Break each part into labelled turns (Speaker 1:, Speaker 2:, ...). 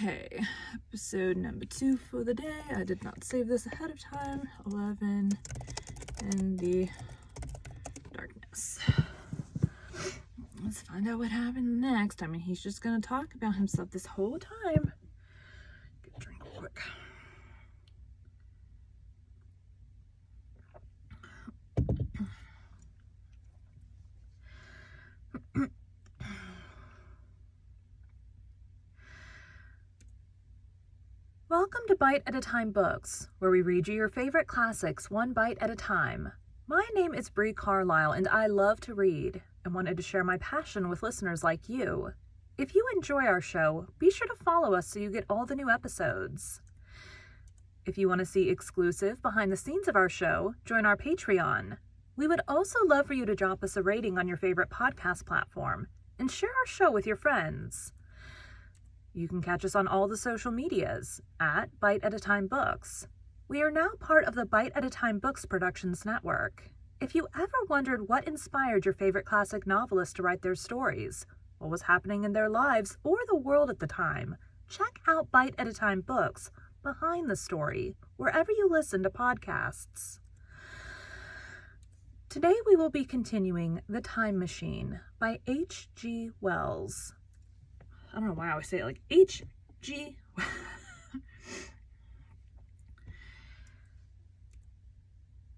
Speaker 1: Okay, episode number 2 for the day. I did not save this ahead of time. 11 in the darkness. Let's find out what happened next. I mean, he's just gonna talk about himself this whole time. Get a drink real quick.
Speaker 2: Welcome to Bite at a Time Books, where we read you your favorite classics one bite at a time. My name is Bree Carlisle, and I love to read, and wanted to share my passion with listeners like you. If you enjoy our show, be sure to follow us so you get all the new episodes. If you want to see exclusive behind the scenes of our show, join our Patreon. We would also love for you to drop us a rating on your favorite podcast platform, and share our show with your friends. You can catch us on all the social medias at Bite at a Time Books. We are now part of the Bite at a Time Books Productions Network. If you ever wondered what inspired your favorite classic novelists to write their stories, what was happening in their lives or the world at the time, check out Bite at a Time Books Behind the Story, wherever you listen to podcasts. Today we will be continuing The Time Machine by H.G. Wells.
Speaker 1: I don't know why I always say it like H.G.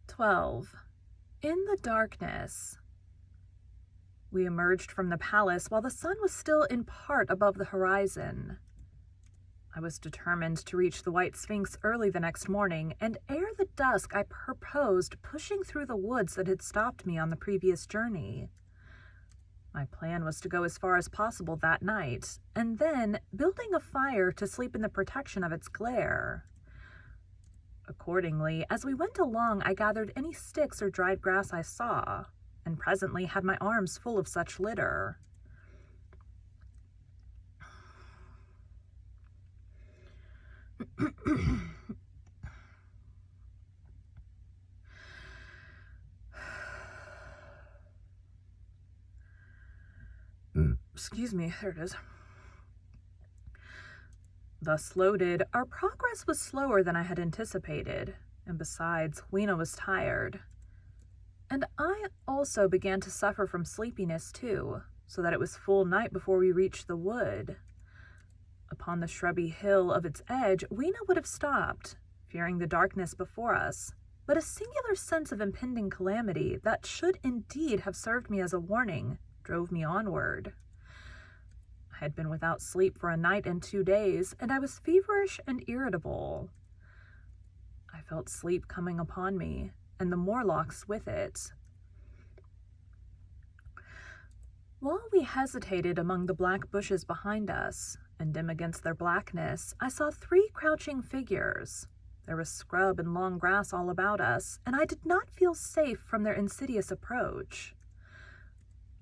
Speaker 2: 12. In the darkness. We emerged from the palace while the sun was still in part above the horizon. I was determined to reach the White Sphinx early the next morning, and ere the dusk I proposed pushing through the woods that had stopped me on the previous journey. My plan was to go as far as possible that night, and then building a fire to sleep in the protection of its glare. Accordingly, as we went along, I gathered any sticks or dried grass I saw, and presently had my arms full of such litter. Excuse me, there it is. Thus loaded, our progress was slower than I had anticipated, and besides, Weena was tired. And I also began to suffer from sleepiness too, so that it was full night before we reached the wood. Upon the shrubby hill of its edge, Weena would have stopped, fearing the darkness before us, but a singular sense of impending calamity that should indeed have served me as a warning drove me onward. I had been without sleep for a night and 2 days, and I was feverish and irritable. I felt sleep coming upon me, and the Morlocks with it. While we hesitated among the black bushes behind us, and dim against their blackness, I saw 3 crouching figures. There was scrub and long grass all about us, and I did not feel safe from their insidious approach.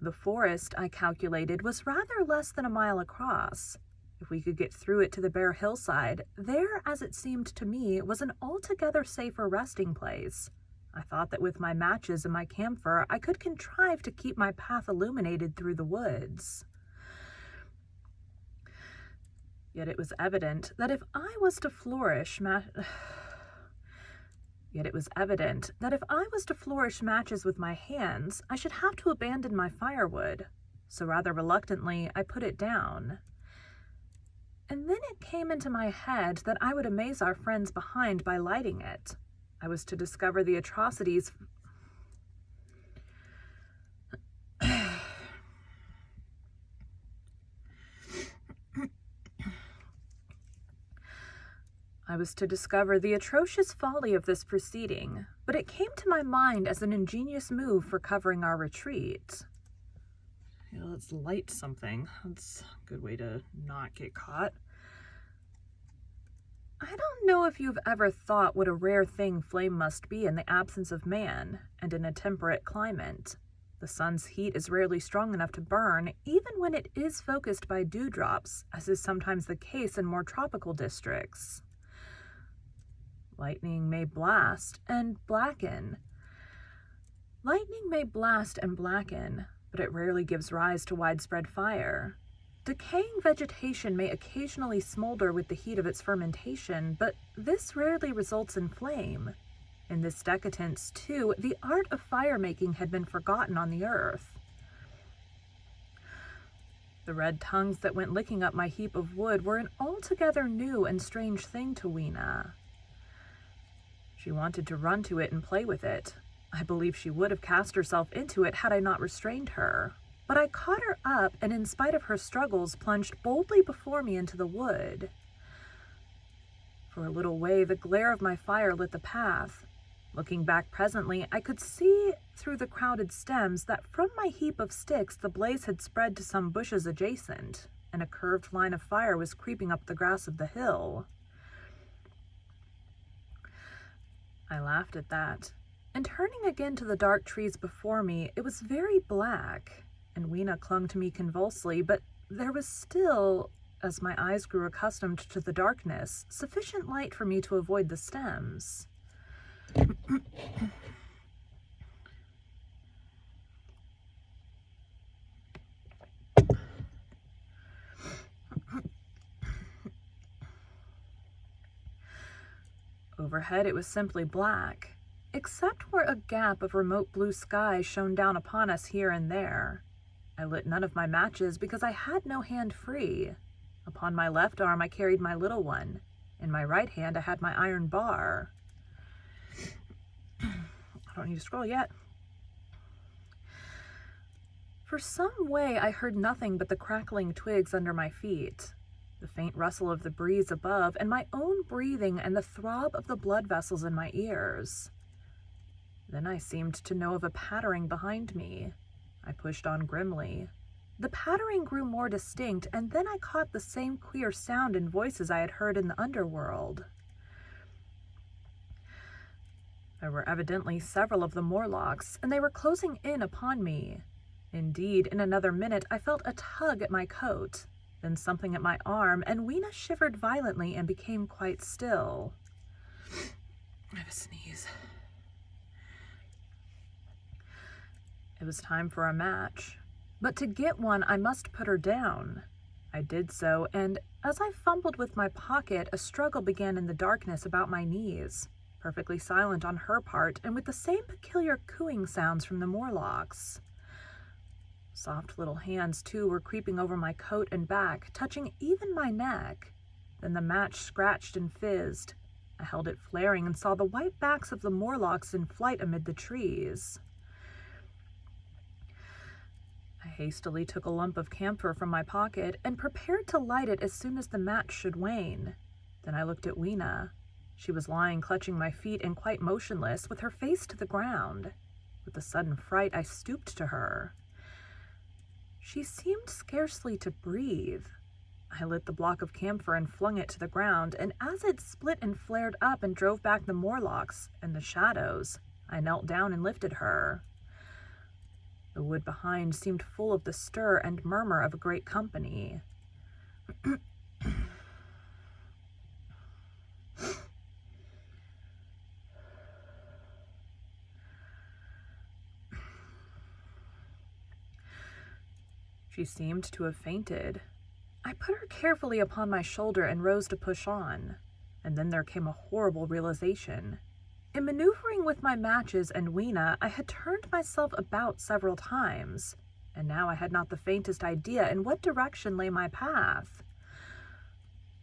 Speaker 2: The forest, I calculated, was rather less than a mile across. If we could get through it to the bare hillside, there, as it seemed to me, was an altogether safer resting place. I thought that with my matches and my camphor, I could contrive to keep my path illuminated through the woods. Yet it was evident that if I was to flourish matches with my hands, I should have to abandon my firewood, so rather reluctantly I put it down. And then it came into my head that I would amaze our friends behind by lighting it. I was to discover the atrocities the atrocious folly of this proceeding, but it came to my mind as an ingenious move for covering our retreat.
Speaker 1: Yeah, let's light something. That's a good way to not get caught.
Speaker 2: I don't know if you've ever thought what a rare thing flame must be in the absence of man and in a temperate climate. The sun's heat is rarely strong enough to burn, even when it is focused by dewdrops, as is sometimes the case in more tropical districts. Lightning may blast and blacken, but it rarely gives rise to widespread fire. Decaying vegetation may occasionally smolder with the heat of its fermentation, but this rarely results in flame. In this decadence, too, the art of fire-making had been forgotten on the earth. The red tongues that went licking up my heap of wood were an altogether new and strange thing to Weena. She wanted to run to it and play with it. I believe she would have cast herself into it had I not restrained her. But I caught her up and, in spite of her struggles, plunged boldly before me into the wood. For a little way, the glare of my fire lit the path. Looking back presently, I could see through the crowded stems that from my heap of sticks the blaze had spread to some bushes adjacent, and a curved line of fire was creeping up the grass of the hill. I laughed at that, and turning again to the dark trees before me, it was very black, and Weena clung to me convulsively, but there was still, as my eyes grew accustomed to the darkness, sufficient light for me to avoid the stems. Overhead it was simply black, except where a gap of remote blue sky shone down upon us here and there. I lit none of my matches because I had no hand free. Upon my left arm I carried my little one. In my right hand I had my iron bar. I don't need to scroll yet. For some way I heard nothing but the crackling twigs under my feet, the faint rustle of the breeze above, and my own breathing and the throb of the blood vessels in my ears. Then I seemed to know of a pattering behind me. I pushed on grimly. The pattering grew more distinct, and then I caught the same queer sound and voices I had heard in the underworld. There were evidently several of the Morlocks, and they were closing in upon me. Indeed, in another minute I felt a tug at my coat, then something at my arm, and Weena shivered violently and became quite still.
Speaker 1: I have a sneeze.
Speaker 2: It was time for a match, but to get one I must put her down. I did so, and as I fumbled with my pocket, a struggle began in the darkness about my knees, perfectly silent on her part, and with the same peculiar cooing sounds from the Morlocks. Soft little hands, too, were creeping over my coat and back, touching even my neck. Then the match scratched and fizzed. I held it flaring and saw the white backs of the Morlocks in flight amid the trees. I hastily took a lump of camphor from my pocket and prepared to light it as soon as the match should wane. Then I looked at Weena. She was lying clutching my feet and quite motionless, with her face to the ground. With a sudden fright, I stooped to her. She seemed scarcely to breathe. I lit the block of camphor and flung it to the ground, and as it split and flared up and drove back the Morlocks and the shadows, I knelt down and lifted her. The wood behind seemed full of the stir and murmur of a great company. She seemed to have fainted. I put her carefully upon my shoulder and rose to push on, and then there came a horrible realization. In maneuvering with my matches and Weena, I had turned myself about several times, and now I had not the faintest idea in what direction lay my path.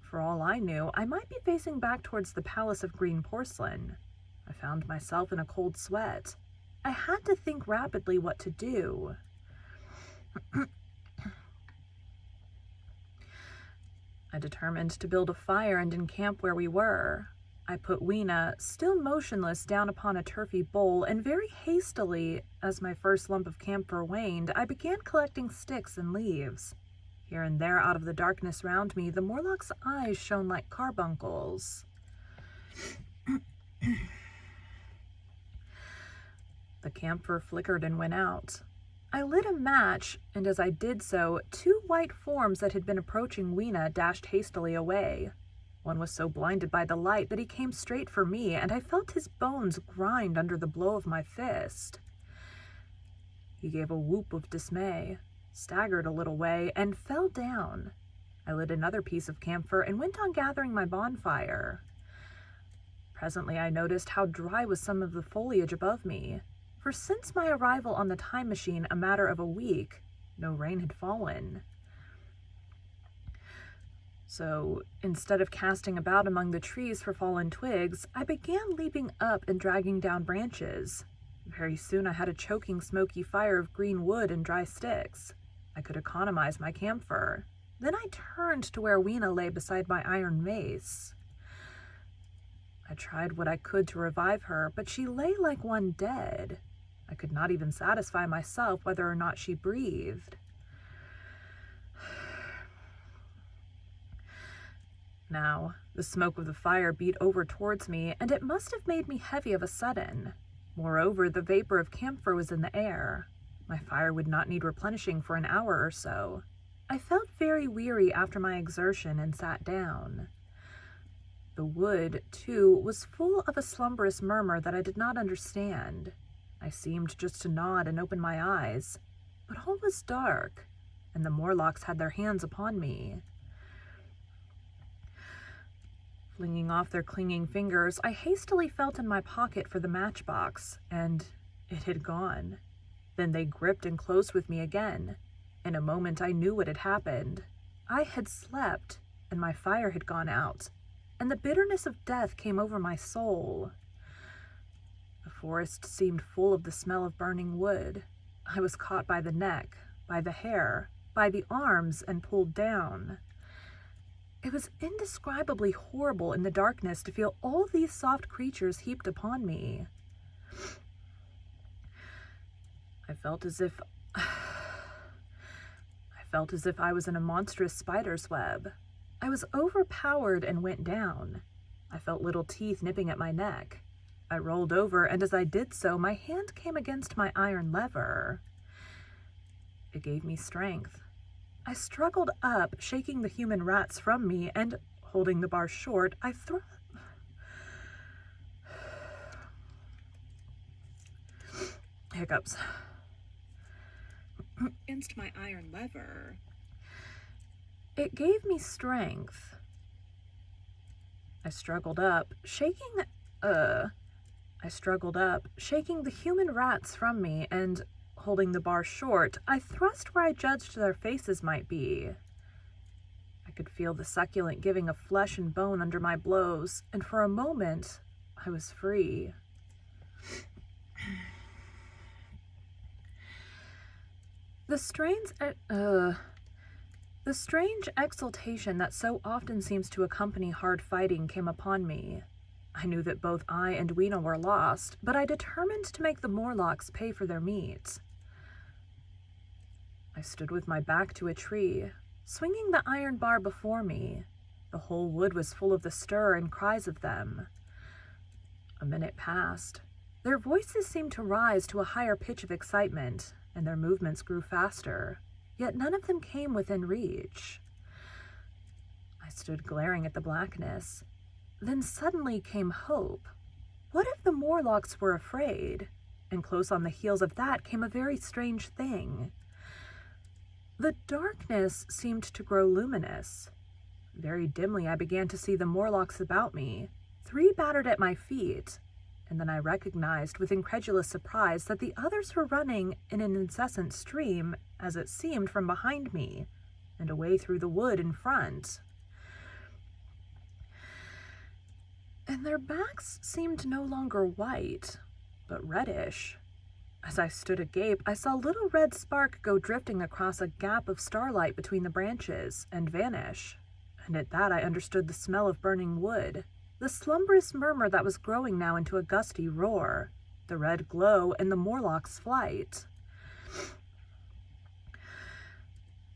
Speaker 2: For all I knew, I might be facing back towards the Palace of Green Porcelain. I found myself in a cold sweat. I had to think rapidly what to do. I determined to build a fire and encamp where we were. I put Weena, still motionless, down upon a turfy bowl, and very hastily, as my first lump of camphor waned, I began collecting sticks and leaves. Here and there, out of the darkness round me, the Morlock's eyes shone like carbuncles. The camphor flickered and went out. I lit a match, and as I did so, two white forms that had been approaching Weena dashed hastily away. One was so blinded by the light that he came straight for me, and I felt his bones grind under the blow of my fist. He gave a whoop of dismay, staggered a little way, and fell down. I lit another piece of camphor and went on gathering my bonfire. Presently I noticed how dry was some of the foliage above me, for since my arrival on the time machine a matter of a week, no rain had fallen. So, instead of casting about among the trees for fallen twigs, I began leaping up and dragging down branches. Very soon I had a choking, smoky fire of green wood and dry sticks. I could economize my camphor. Then I turned to where Weena lay beside my iron mace. I tried what I could to revive her, but she lay like one dead. I could not even satisfy myself whether or not she breathed. Now, the smoke of the fire beat over towards me, and it must have made me heavy of a sudden. Moreover, the vapor of camphor was in the air. My fire would not need replenishing for an hour or so. I felt very weary after my exertion and sat down. The wood, too, was full of a slumberous murmur that I did not understand. I seemed just to nod and open my eyes, but all was dark, and the Morlocks had their hands upon me. Flinging off their clinging fingers, I hastily felt in my pocket for the matchbox, and it had gone. Then they gripped and closed with me again. In a moment I knew what had happened. I had slept, and my fire had gone out, and the bitterness of death came over my soul. The forest seemed full of the smell of burning wood. I was caught by the neck, by the hair, by the arms, and pulled down. It was indescribably horrible in the darkness to feel all these soft creatures heaped upon me. I felt as if I was in a monstrous spider's web. I was overpowered and went down. I felt little teeth nipping at my neck. I rolled over, and as I did so, my hand came against my iron lever. It gave me strength. I struggled up, shaking the human rats from me, and, holding the bar short, I hiccups.
Speaker 3: Against my iron lever.
Speaker 2: It gave me strength. I struggled up, shaking the human rats from me, and, holding the bar short, I thrust where I judged their faces might be. I could feel the succulent giving of flesh and bone under my blows, and for a moment, I was free. The strange exultation that so often seems to accompany hard fighting came upon me. I knew that both I and Weena were lost, but I determined to make the Morlocks pay for their meat. I stood with my back to a tree, swinging the iron bar before me. The whole wood was full of the stir and cries of them. A minute passed. Their voices seemed to rise to a higher pitch of excitement, and their movements grew faster, yet none of them came within reach. I stood glaring at the blackness. Then suddenly came hope. What if the Morlocks were afraid? And close on the heels of that came a very strange thing. The darkness seemed to grow luminous. Very dimly I began to see the Morlocks about me, 3 battered at my feet, and then I recognized with incredulous surprise that the others were running in an incessant stream, as it seemed, from behind me, and away through the wood in front. And their backs seemed no longer white, but reddish. As I stood agape, I saw a little red spark go drifting across a gap of starlight between the branches and vanish, and at that I understood the smell of burning wood, the slumberous murmur that was growing now into a gusty roar, the red glow, and the Morlock's flight.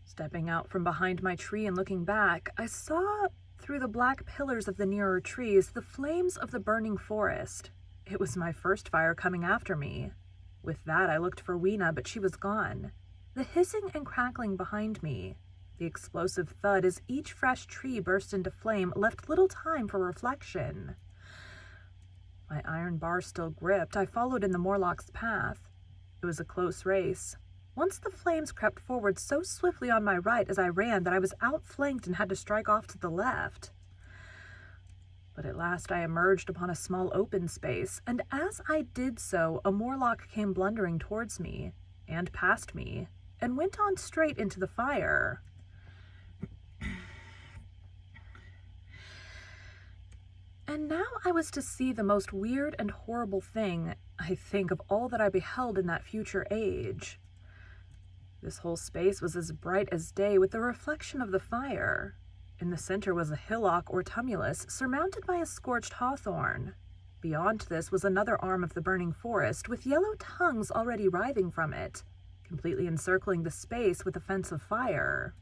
Speaker 2: Stepping out from behind my tree and looking back, I saw through the black pillars of the nearer trees the flames of the burning forest. It was my first fire coming after me. With that I looked for Weena, but she was gone. The hissing and crackling behind me, the explosive thud as each fresh tree burst into flame, left little time for reflection. My iron bar still gripped, I followed in the Morlock's path. It was a close race. Once the flames crept forward so swiftly on my right as I ran that I was outflanked and had to strike off to the left. But at last I emerged upon a small open space, and as I did so, a Morlock came blundering towards me, and past me, and went on straight into the fire. And now I was to see the most weird and horrible thing, I think, of all that I beheld in that future age. This whole space was as bright as day with the reflection of the fire. In the center was a hillock or tumulus surmounted by a scorched hawthorn. Beyond this was another arm of the burning forest with yellow tongues already writhing from it, completely encircling the space with a fence of fire.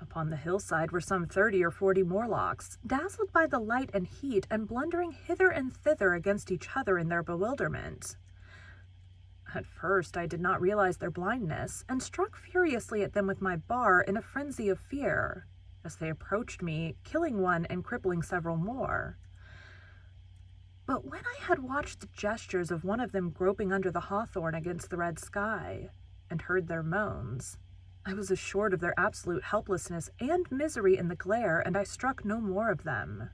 Speaker 2: Upon the hillside were some 30 or 40 Morlocks, dazzled by the light and heat and blundering hither and thither against each other in their bewilderment. At first I did not realize their blindness, and struck furiously at them with my bar in a frenzy of fear, as they approached me, killing one and crippling several more. But when I had watched the gestures of one of them groping under the hawthorn against the red sky, and heard their moans, I was assured of their absolute helplessness and misery in the glare, and I struck no more of them.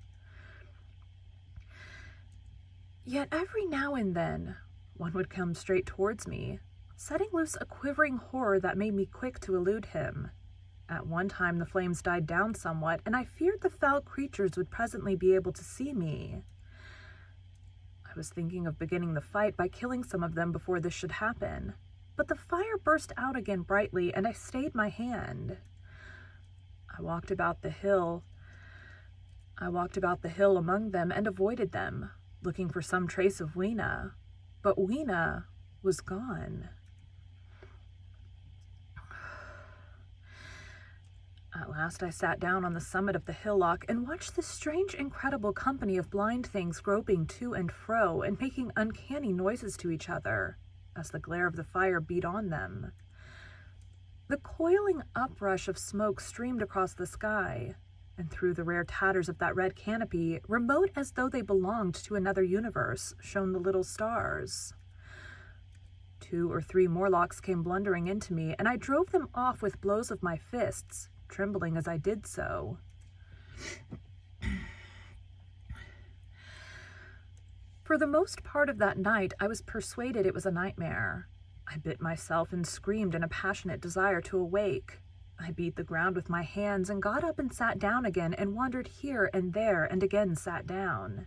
Speaker 2: Yet every now and then, one would come straight towards me, setting loose a quivering horror that made me quick to elude him. At one time the flames died down somewhat, and I feared the foul creatures would presently be able to see me. I was thinking of beginning the fight by killing some of them before this should happen, but the fire burst out again brightly, and I stayed my hand. I walked about the hill among them and avoided them, looking for some trace of Weena. But Weena was gone. At last I sat down on the summit of the hillock and watched this strange, incredible company of blind things groping to and fro and making uncanny noises to each other as the glare of the fire beat on them. The coiling uprush of smoke streamed across the sky, and through the rare tatters of that red canopy, remote as though they belonged to another universe, shone the little stars. 2 or 3 Morlocks came blundering into me, and I drove them off with blows of my fists, trembling as I did so. For the most part of that night, I was persuaded it was a nightmare. I bit myself and screamed in a passionate desire to awake. I beat the ground with my hands and got up and sat down again and wandered here and there and again sat down.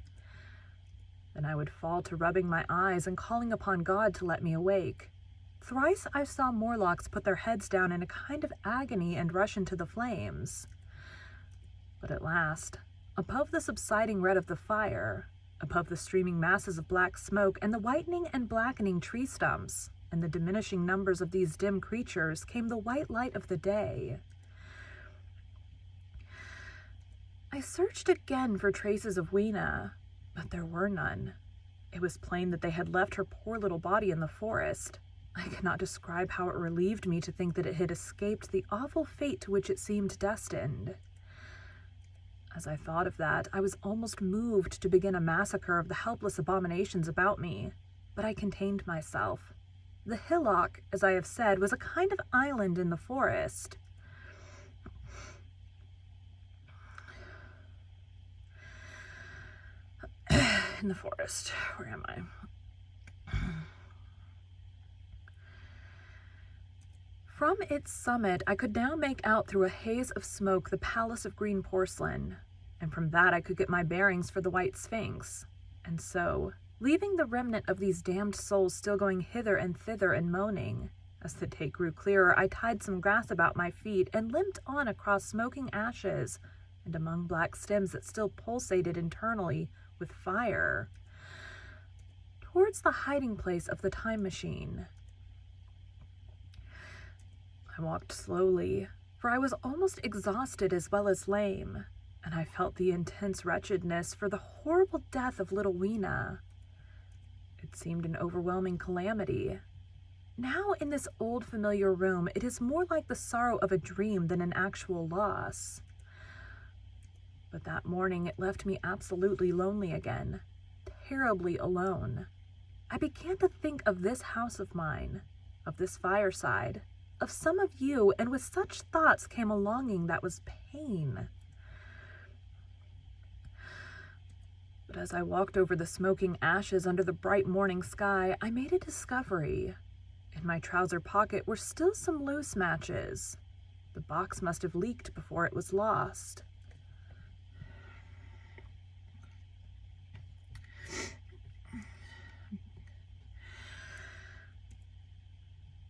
Speaker 2: Then I would fall to rubbing my eyes and calling upon God to let me awake. Thrice I saw Morlocks put their heads down in a kind of agony and rush into the flames. But at last, above the subsiding red of the fire, above the streaming masses of black smoke and the whitening and blackening tree stumps, and the diminishing numbers of these dim creatures, came the white light of the day. I searched again for traces of Weena, but there were none. It was plain that they had left her poor little body in the forest. I cannot describe how it relieved me to think that it had escaped the awful fate to which it seemed destined. As I thought of that, I was almost moved to begin a massacre of the helpless abominations about me, but I contained myself. The hillock, as I have said, was a kind of island in the forest. In the forest. Where am I? From its summit, I could now make out through a haze of smoke the palace of green porcelain, and from that I could get my bearings for the White Sphinx. And so, leaving the remnant of these damned souls still going hither and thither and moaning, as the day grew clearer, I tied some grass about my feet and limped on across smoking ashes and among black stems that still pulsated internally with fire, towards the hiding place of the time machine. I walked slowly, for I was almost exhausted as well as lame, and I felt the intense wretchedness for the horrible death of little Weena. It seemed an overwhelming calamity. Now in this old familiar room, it is more like the sorrow of a dream than an actual loss. But that morning it left me absolutely lonely again, terribly alone. I began to think of this house of mine, of this fireside, of some of you, and with such thoughts came a longing that was pain. But as I walked over the smoking ashes under the bright morning sky, I made a discovery. In my trouser pocket were still some loose matches. The box must have leaked before it was lost.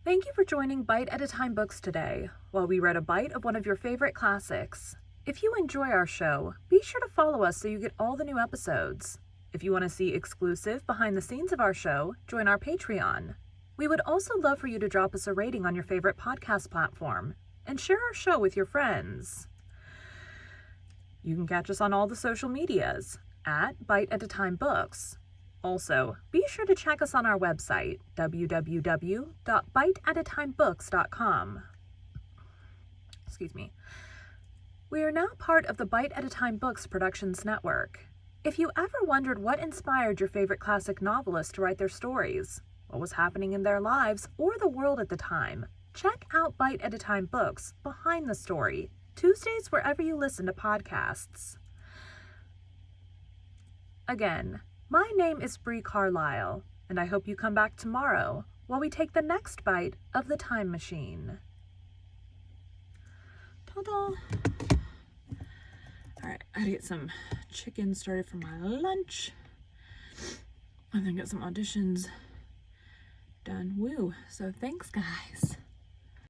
Speaker 2: Thank you for joining Bite at a Time Books today, while we read a bite of one of your favorite classics. If you enjoy our show, be sure to follow us so you get all the new episodes. If you want to see exclusive behind the scenes of our show, join our Patreon. We would also love for you to drop us a rating on your favorite podcast platform and share our show with your friends. You can catch us on all the social medias at Bite at a Time Books. Also, be sure to check us on our website, www.biteatatimebooks.com. Excuse me. We are now part of the Bite at a Time Books Productions Network. If you ever wondered what inspired your favorite classic novelists to write their stories, what was happening in their lives or the world at the time, check out Bite at a Time Books Behind the Story, Tuesdays wherever you listen to podcasts. Again, my name is Bree Carlisle, and I hope you come back tomorrow while we take the next bite of the time machine.
Speaker 1: Ta-da! Alright, I gotta get some chicken started for my lunch. And then get some auditions done. Woo! So thanks, guys.